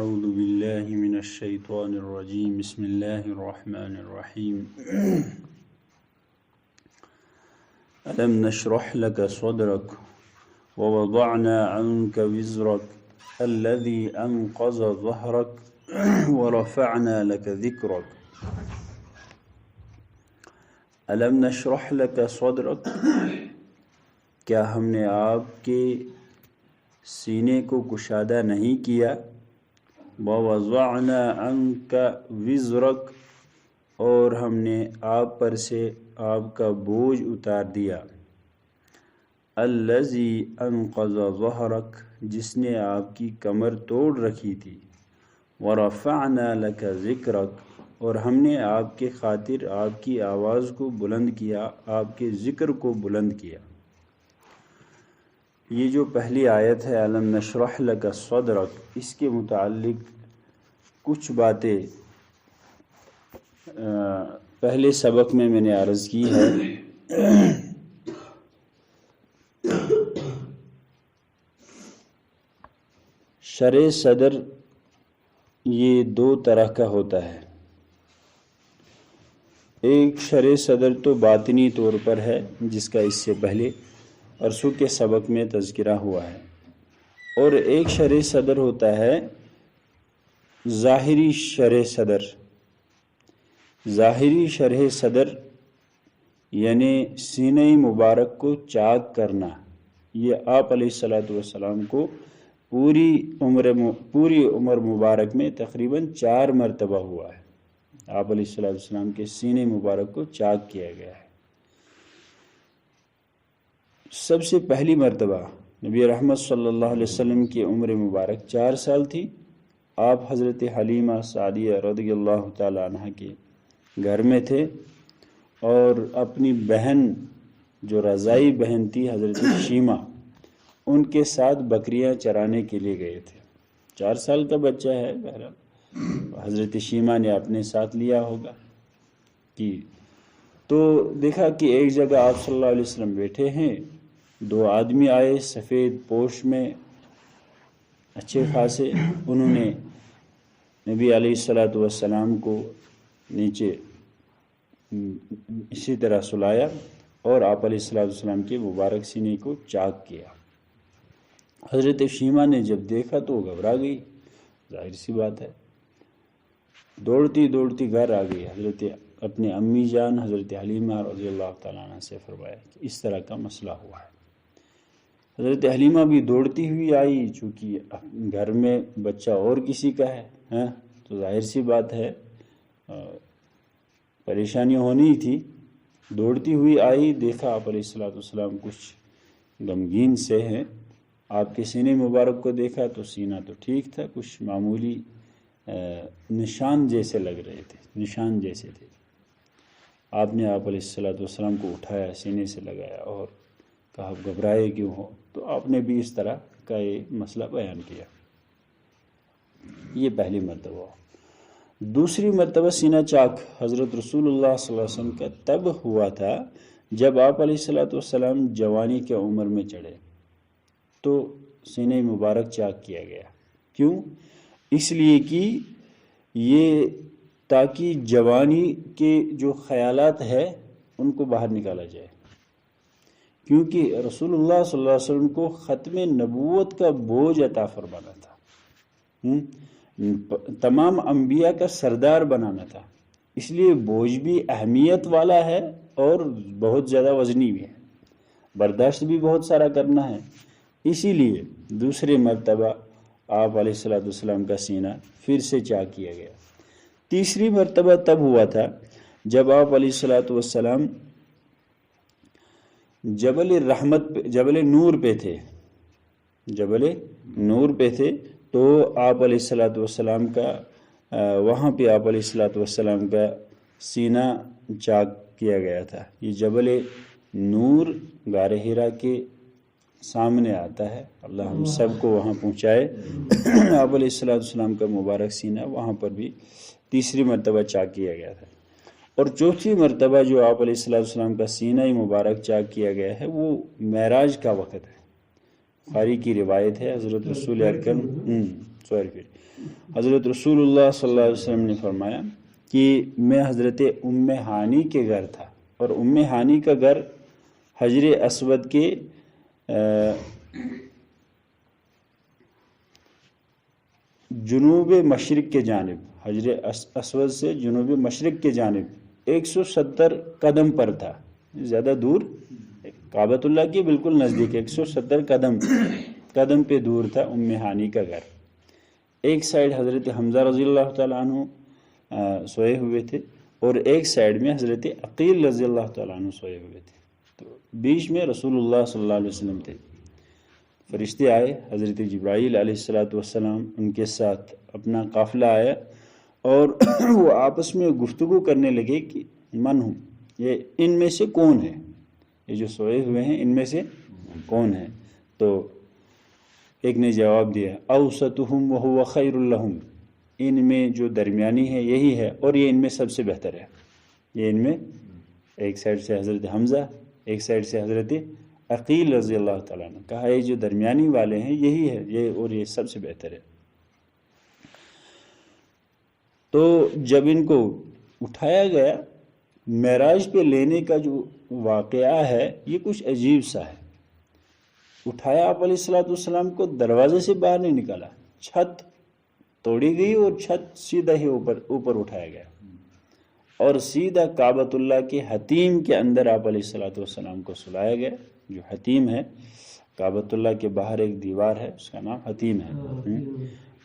أعوذ بالله من الشيطان الرجيم بسم الله الرحمن الرحيم ألم نشرح لك صدرك ووضعنا عنك وزرك الذي أنقض ظهرك ورفعنا لك ذكرك ألم نشرح لك صدرك کیا ہم نے آپ کے سینے کو کشادہ نہیں کیا وَوَضَعْنَا عَنْكَ وِزْرَكَ اور ہم نے آپ پر سے آپ کا بوجھ اتار دیا الَّذِي أَنْقَضَ ظَهْرَكَ جس نے آپ کی کمر توڑ رکھی تھی وَرَفَعْنَا لَكَ ذِكْرَكَ اور ہم نے آپ کے خاطر آپ کی آواز کو بلند کیا آپ کے ذکر کو بلند کیا۔ یہ جو پہلی آیت ہے الم نشرح لک صدرک، اس کے متعلق کچھ باتیں پہلے سبق میں نے عرض کی ہے۔ شرح صدر یہ دو طرح کا ہوتا ہے، ایک شرح صدر تو باطنی طور پر ہے جس کا اس سے پہلے عرصوں کے سبق میں تذکرہ ہوا ہے، اور ایک شرح صدر ہوتا ہے ظاہری شرح صدر۔ ظاہری شرح صدر یعنی سینہ مبارک کو چاک کرنا، یہ آپ علیہ السلام کو پوری عمر مبارک میں تقریباً 4 مرتبہ ہوا ہے۔ آپ علیہ السلام کے سینے مبارک کو چاک کیا گیا ہے۔ سب سے پہلی مرتبہ نبی رحمت صلی اللہ علیہ وسلم کی عمر مبارک 4 سال تھی۔ آپ حضرت حلیمہ سعدیہ رضی اللہ تعالی عنہ کے گھر میں تھے اور اپنی بہن جو رضائی بہن تھی حضرت شیمہ، ان کے ساتھ بکریاں چرانے کے لیے گئے تھے۔ 4 سال کا بچہ ہے، بہرحال حضرت شیمہ نے اپنے ساتھ لیا ہوگا تو دیکھا کہ ایک جگہ آپ صلی اللہ علیہ وسلم بیٹھے ہیں، 2 آدمی آئے سفید پوش میں اچھے خاصے، انہوں نے نبی علیہ السلام کو نیچے اسی طرح سلایا اور آپ علیہ السلام کے مبارک سینے کو چاک کیا۔ حضرت شیمہ نے جب دیکھا تو وہ گھبرا گئی، ظاہر سی بات ہے، دوڑتی گھر آ گئی، حضرت اپنے امی جان حضرت حلیمہ رضی اللہ تعالیٰ عنہ سے فرمایا کہ اس طرح کا مسئلہ ہوا ہے۔ حضرت حلیمہ بھی دوڑتی ہوئی آئی، چونکہ گھر میں بچہ اور کسی کا ہے تو ظاہر سی بات ہے پریشانی ہونی تھی، دوڑتی ہوئی آئی، دیکھا آپ علیہ السلام کچھ غمگین سے ہیں، آپ کے سینے مبارک کو دیکھا تو سینہ تو ٹھیک تھا، کچھ معمولی نشان جیسے لگ رہے تھے، نشان جیسے تھے۔ آپ نے آپ علیہ السلام کو اٹھایا، سینے سے لگایا اور کہا گھبرائے کیوں ہو، تو آپ نے بھی اس طرح کا یہ مسئلہ بیان کیا۔ یہ پہلی مرتبہ۔ دوسری مرتبہ سینہ چاک حضرت رسول اللہ صلی اللہ علیہ وسلم کا تب ہوا تھا جب آپ علیہ السلام جوانی کے عمر میں چڑھے تو سینہ مبارک چاک کیا گیا۔ کیوں؟ اس لیے کہ یہ تاکہ جوانی کے جو خیالات ہے ان کو باہر نکالا جائے، کیونکہ رسول اللہ صلی اللہ علیہ وسلم کو ختم نبوت کا بوجھ عطا فرمانا تھا، تمام انبیاء کا سردار بنانا تھا، اس لیے بوجھ بھی اہمیت والا ہے اور بہت زیادہ وزنی بھی ہے، برداشت بھی بہت سارا کرنا ہے۔ اسی لیے دوسری مرتبہ آپ علیہ السلام کا سینہ پھر سے چاک کیا گیا۔ تیسری مرتبہ تب ہوا تھا جب آپ علیہ السلام جبل نور پہ تھے تو آپ علیہ السلام کا وہاں پہ آپ علیہ السلام کا سینہ چاک کیا گیا تھا۔ یہ جبل نور غار حرا کے سامنے آتا ہے، اللہ ہم سب کو وہاں پہنچائے۔ آپ علیہ السلام کا مبارک سینہ وہاں پر بھی تیسری مرتبہ چاک کیا گیا تھا، اور چوتھی مرتبہ جو آپ علیہ السلام کا سینہ مبارک چاک کیا گیا ہے وہ معراج کا وقت ہے۔ بخاری کی روایت ہے، حضرت رسول اکرم سوری پھر حضرت رسول اللہ صلی اللہ علیہ وسلم نے فرمایا کہ میں حضرت ام ہانی کے گھر تھا، اور ام ہانی کا گھر حجر اسود کے جنوب مشرق کے جانب، حجر اسود سے جنوب مشرق کے جانب 170 قدم پر تھا، زیادہ دور، کعبۃ اللہ کے بالکل نزدیک 170 قدم پہ دور تھا ام ہانی کا گھر۔ ایک سائیڈ حضرت حمزہ رضی اللہ تعالیٰ عنہ سوئے ہوئے تھے، اور ایک سائیڈ میں حضرت عقیل رضی اللہ تعالیٰ عنہ سوئے ہوئے تھے، تو بیچ میں رسول اللہ صلی اللہ علیہ وسلم تھے۔ فرشتے آئے، حضرت جبرائیل علیہ السلام ان کے ساتھ اپنا قافلہ آیا، اور وہ آپس میں گفتگو کرنے لگے کہ من ہوں، یہ ان میں سے کون ہے، یہ جو سوئے ہوئے ہیں ان میں سے کون ہے؟ تو ایک نے جواب دیا اوسطہم وہو خیر لہم، ان میں جو درمیانی ہے یہی ہے اور یہ ان میں سب سے بہتر ہے۔ یہ ان میں ایک سائڈ سے حضرت حمزہ، ایک سائڈ سے حضرت عقیل رضی اللہ تعالیٰ نے کہا یہ جو درمیانی والے ہیں یہی ہے، یہ اور یہ سب سے بہتر ہے۔ تو جب ان کو اٹھایا گیا، معراج پہ لینے کا جو واقعہ ہے یہ کچھ عجیب سا ہے۔ اٹھایا آپ علیہ السلام کو، دروازے سے باہر نہیں نکالا، چھت توڑی گئی اور چھت سیدھا ہی اوپر اٹھایا گیا، اور سیدھا کعبۃ اللہ کے حتیم کے اندر آپ علیہ السلام کو سلایا گیا۔ جو حتیم ہے، کعبۃ اللہ کے باہر ایک دیوار ہے، اس کا نام حتیم ہے۔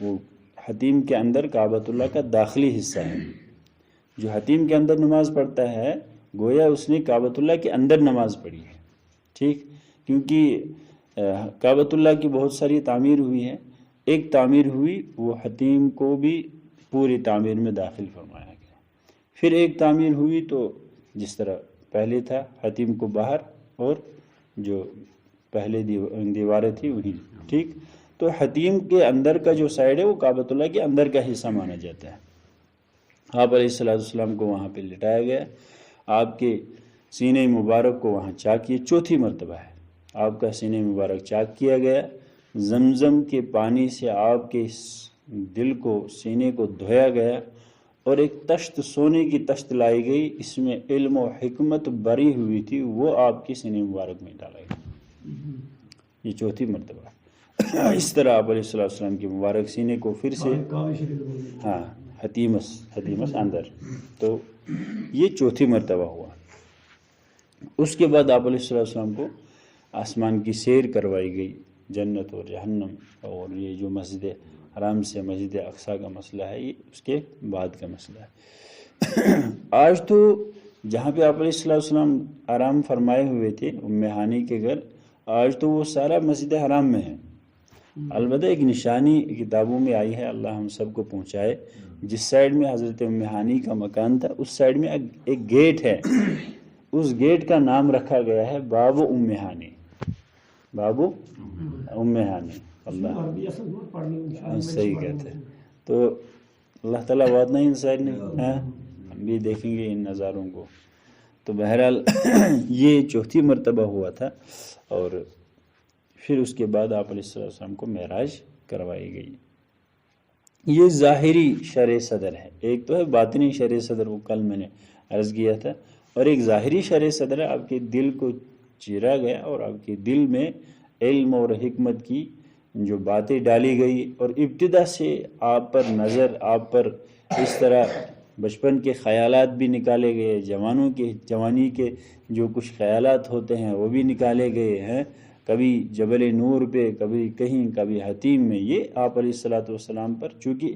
وہ حتیم کے اندر کعبۃ اللہ کا داخلی حصہ ہے۔ جو حتیم کے اندر نماز پڑھتا ہے گویا اس نے کعبۃ اللہ کے اندر نماز پڑھی ہے، ٹھیک، کیونکہ کعبۃ اللہ کی بہت ساری تعمیر ہوئی ہے، ایک تعمیر ہوئی وہ حتیم کو بھی پوری تعمیر میں داخل فرمایا گیا، پھر ایک تعمیر ہوئی تو جس طرح پہلے تھا حتیم کو باہر اور جو پہلے دیواریں تھی وہی، ٹھیک۔ تو حتیم کے اندر کا جو سائڈ ہے وہ کعبۃ اللہ کے اندر کا حصہ مانا جاتا ہے۔ آپ علیہ السلام کو وہاں پہ لٹایا گیا، آپ کے سینہ مبارک کو وہاں چاک کیا، چوتھی مرتبہ ہے آپ کا سینہ مبارک چاک کیا گیا، زمزم کے پانی سے آپ کے دل کو، سینے کو دھویا گیا، اور ایک تشت، سونے کی تشت لائی گئی، اس میں علم و حکمت بری ہوئی تھی، وہ آپ کی سینہ مبارک میں ڈالا گیا۔ یہ چوتھی مرتبہ۔ اس طرح آپ علیہ السلام کی مبارک سینے کو پھر سے، ہاں، حتیمس اندر، تو یہ چوتھی مرتبہ ہوا۔ اس کے بعد آپ علیہ السلام کو آسمان کی سیر کروائی گئی، جنت اور جہنم، اور یہ جو مسجد حرام سے مسجد اقصیٰ کا مسئلہ ہے یہ اس کے بعد کا مسئلہ ہے۔ آج تو جہاں پہ آپ علیہ السلام آرام فرمائے ہوئے تھے ام ہانی کے گھر، آج تو وہ سارا مسجد حرام میں ہے۔ البتہ ایک نشانی کتابوں میں آئی ہے، اللہ ہم سب کو پہنچائے، جس سائڈ میں حضرت ام ہانی کا مکان تھا اس سائڈ میں ایک گیٹ ہے، اس گیٹ کا نام رکھا گیا ہے باب ام ہانی، باب ام ہانی۔ اللہ صحیح کہتے ہیں، تو اللہ تعالیٰ بات نہیں ان سائڈ نہیں، ہم بھی دیکھیں گے ان نظاروں کو۔ تو بہرحال یہ چوتھی مرتبہ ہوا تھا، اور پھر اس کے بعد آپ علیہ السلام کو معراج کروائی گئی۔ یہ ظاہری شرع صدر ہے، ایک تو ہے باطنی شرع صدر، وہ کل میں نے عرض کیا تھا، اور ایک ظاہری شرع صدر ہے، آپ کے دل کو چیرا گیا اور آپ کے دل میں علم اور حکمت کی جو باتیں ڈالی گئی، اور ابتدا سے آپ پر نظر، آپ پر اس طرح بچپن کے خیالات بھی نکالے گئے، جوانی کے جو کچھ خیالات ہوتے ہیں وہ بھی نکالے گئے ہیں، کبھی جبل نور پہ، کبھی کہیں، کبھی حتیم میں۔ یہ آپ علیہ السلام پر، چونکہ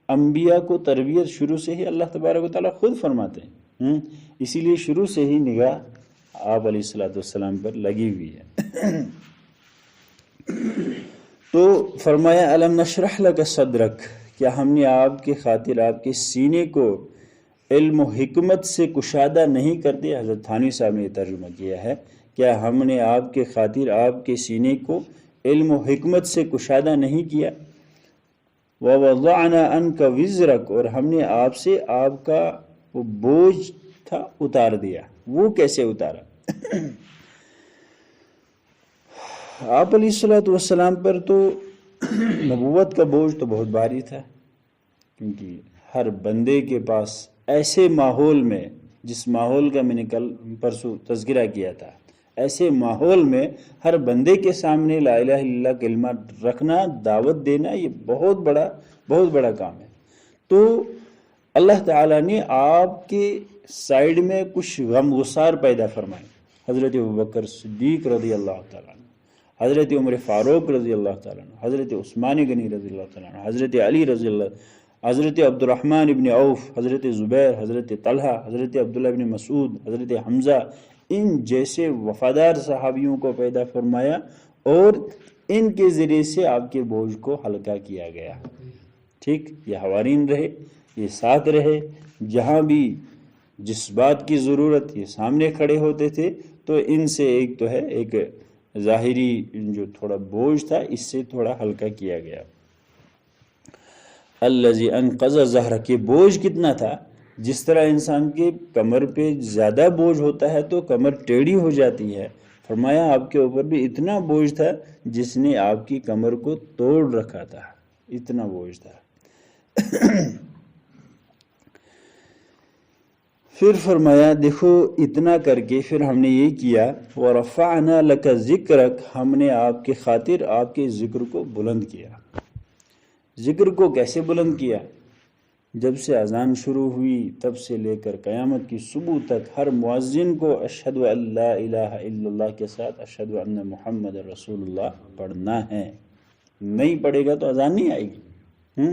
انبیاء کو تربیت شروع سے ہی اللہ تبارک و تعالیٰ خود فرماتے ہیں، اسی لیے شروع سے ہی نگاہ آپ علیہ السلام پر لگی ہوئی ہے۔ تو فرمایا الم نشرح لک صدرک، کیا ہم نے آپ کے خاطر آپ کے سینے کو علم و حکمت سے کشادہ نہیں کر دیا؟ حضرت تھانوی صاحب نے یہ ترجمہ کیا ہے، کیا ہم نے آپ کے خاطر آپ کے سینے کو علم و حکمت سے کشادہ نہیں کیا؟ وَوَضَعْنَا عَنْكَ وِزْرَكَ، اور ہم نے آپ سے آپ کا وہ بوجھ تھا اتار دیا۔ وہ کیسے اتارا؟ آپ علیہ السلام پر تو نبوت کا بوجھ تو بہت بھاری تھا، کیونکہ ہر بندے کے پاس ایسے ماحول میں، جس ماحول کا میں نے کل پرسوں تذکرہ کیا تھا، ایسے ماحول میں ہر بندے کے سامنے لا الہ الا اللہ کلمہ رکھنا، دعوت دینا، یہ بہت بڑا کام ہے۔ تو اللہ تعالیٰ نے آپ کے سائیڈ میں کچھ غم گسار پیدا فرمائے، حضرت ابوبکر صدیق رضی اللہ تعالیٰ عنہ، حضرت عمر فاروق رضی اللہ تعالیٰ عنہ، حضرت عثمان غنی رضی اللہ تعالیٰ عنہ، حضرت علی رضی اللہ، حضرت عبد الرحمن ابن عوف، حضرت زبیر، حضرت طلحہ، حضرت عبداللہ ابن مسعود، حضرت حمزہ، ان جیسے وفادار صحابیوں کو پیدا فرمایا، اور ان کے ذریعے سے آپ کے بوجھ کو ہلکا کیا گیا۔ ٹھیک، یہ حوارین رہے، یہ ساتھ رہے، جہاں بھی جس بات کی ضرورت یہ سامنے کھڑے ہوتے تھے، تو ان سے ایک تو ہے ایک ظاہری جو تھوڑا بوجھ تھا، اس سے تھوڑا ہلکا کیا گیا۔ الذی انقض ظہرک، کہ بوجھ کتنا تھا، جس طرح انسان کے کمر پہ زیادہ بوجھ ہوتا ہے تو کمر ٹیڑھی ہو جاتی ہے، فرمایا آپ کے اوپر بھی اتنا بوجھ تھا جس نے آپ کی کمر کو توڑ رکھا تھا، اتنا بوجھ تھا۔ پھر فرمایا دیکھو اتنا کر کے پھر ہم نے یہ کیا، وَرَفَعْنَا لَكَ ذِكْرَكَ، ہم نے آپ کے خاطر آپ کے ذکر کو بلند کیا۔ ذکر کو کیسے بلند کیا؟ جب سے اذان شروع ہوئی تب سے لے کر قیامت کی صبح تک ہر مؤذن کو اشہد ان لا الہ الا اللہ کے ساتھ اشہد ان محمد رسول اللہ پڑھنا ہے۔ نہیں پڑھے گا تو اذان نہیں آئے گی۔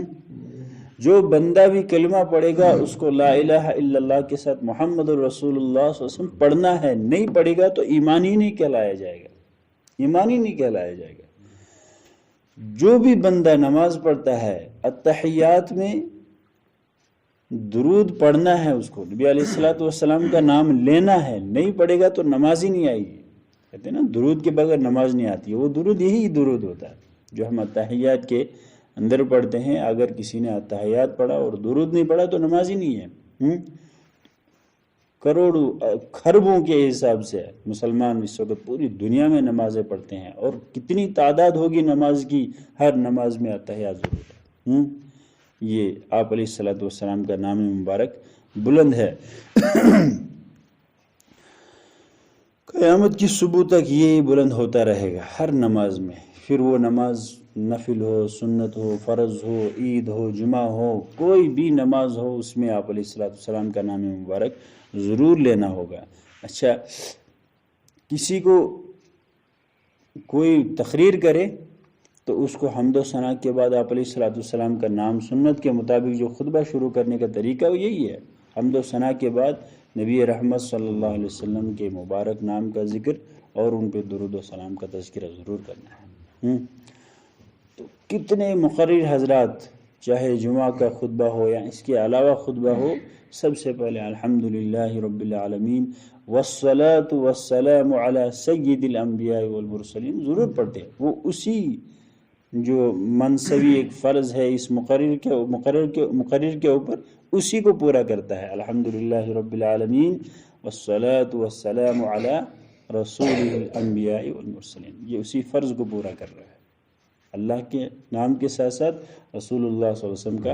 جو بندہ بھی کلمہ پڑھے گا اس کو لا الہ الا اللہ کے ساتھ محمد رسول اللہ صلی اللہ علیہ وسلم پڑھنا ہے، نہیں پڑھے گا تو ایمان ہی نہیں کہلایا جائے گا، ایمان ہی نہیں کہلایا جائے گا۔ جو بھی بندہ نماز پڑھتا ہے التحیات میں درود پڑھنا ہے، اس کو نبی علیہ الصلوۃ والسلام کا نام لینا ہے، نہیں پڑھے گا تو نماز ہی نہیں آئے گی۔ کہتے ہیں نا درود کے بغیر نماز نہیں آتی ہے، وہ درود یہی درود ہوتا ہے جو ہم التحیات کے اندر پڑھتے ہیں۔ اگر کسی نے التحیات پڑھا اور درود نہیں پڑھا تو نماز ہی نہیں ہے۔ کروڑوں خربوں کے حساب سے مسلمان اس وقت پوری دنیا میں نمازیں پڑھتے ہیں، اور کتنی تعداد ہوگی نماز کی، ہر نماز میں التحیات ضرور ہے۔ یہ آپ علیہ الصلوۃ والسلام کا نام مبارک بلند ہے۔ قیامت کی صبح تک یہ بلند ہوتا رہے گا ہر نماز میں، پھر وہ نماز نفل ہو، سنت ہو، فرض ہو، عید ہو، جمعہ ہو، کوئی بھی نماز ہو، اس میں آپ علیہ الصلوۃ والسلام کا نام مبارک ضرور لینا ہوگا۔ اچھا، کسی کو کوئی تقریر کرے تو اس کو حمد و ثنا کے بعد آپ علیہ الصلوۃ والسلام کا نام، سنت کے مطابق جو خطبہ شروع کرنے کا طریقہ وہ یہی ہے، حمد و ثنا کے بعد نبی رحمت صلی اللہ علیہ وسلم کے مبارک نام کا ذکر اور ان پہ درود و سلام کا تذکرہ ضرور کرنا ہے۔ تو کتنے مقرر حضرات، چاہے جمعہ کا خطبہ ہو یا اس کے علاوہ خطبہ ہو، سب سے پہلے الحمدللہ رب العالمین والصلاة والسلام علی سید الانبیاء والمرسلین ضرور پڑھتے ہیں۔ وہ اسی جو منصبی ایک فرض ہے اس مقرر کے اوپر، اسی کو پورا کرتا ہے، الحمدللہ رب العالمین والصلاة والسلام علی رسول الانبیاء والمرسلین، یہ اسی فرض کو پورا کر رہا ہے، اللہ کے نام کے ساتھ ساتھ رسول اللہ صلی اللہ علیہ وسلم کا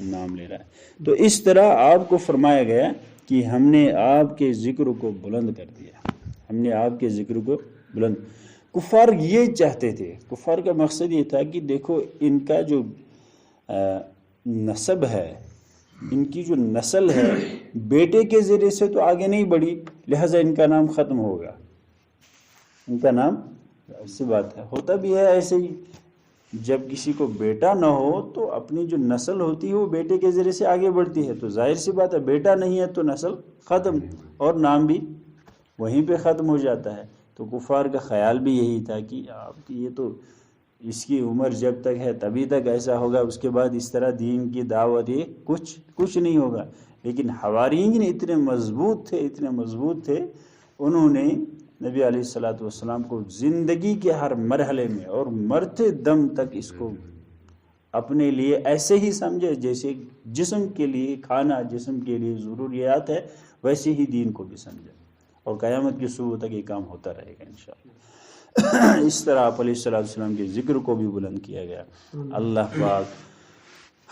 نام لے رہا ہے۔ تو اس طرح آپ کو فرمایا گیا کہ ہم نے آپ کے ذکر کو بلند کر دیا، ہم نے آپ کے ذکر کو بلند۔ کفار یہ چاہتے تھے، کفار کا مقصد یہ تھا کہ دیکھو ان کا جو نسب ہے، ان کی جو نسل ہے، بیٹے کے ذریعے سے تو آگے نہیں بڑھی، لہٰذا ان کا نام ختم ہوگا، ان کا نام، ایسی بات ہے، ہوتا بھی ہے ایسے ہی، جب کسی کو بیٹا نہ ہو تو اپنی جو نسل ہوتی ہے وہ بیٹے کے ذریعے سے آگے بڑھتی ہے، تو ظاہر سی بات ہے بیٹا نہیں ہے تو نسل ختم، اور نام بھی وہیں پہ ختم ہو جاتا ہے۔ تو کفار کا خیال بھی یہی تھا کہ آپ کی یہ تو اس کی عمر جب تک ہے تبھی تک ایسا ہوگا، اس کے بعد اس طرح دین کی دعوت یہ کچھ نہیں ہوگا۔ لیکن حوارین اتنے مضبوط تھے، انہوں نے نبی علیہ الصلوۃ والسلام کو زندگی کے ہر مرحلے میں اور مرتے دم تک اس کو اپنے لیے ایسے ہی سمجھے جیسے جسم کے لیے کھانا جسم کے لیے ضروریات ہے، ویسے ہی دین کو بھی سمجھے، اور قیامت کی صبح تک یہ کام ہوتا رہے گا انشاءاللہ۔ اس طرح آپ علیہ السلام کے ذکر کو بھی بلند کیا گیا۔ اللہ پاک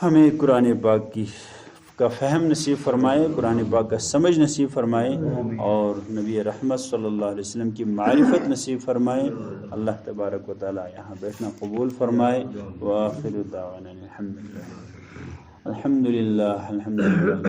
ہمیں قرآن پاک کا فہم نصیب فرمائے، قرآن پاک کا سمجھ نصیب فرمائے، اور نبی رحمت صلی اللہ علیہ وسلم کی معرفت نصیب فرمائے۔ اللہ تبارک و تعالی یہاں بیٹھنا قبول فرمائے۔ وآخر دعوانا الحمدللہ الحمدللہ الحمدللہ۔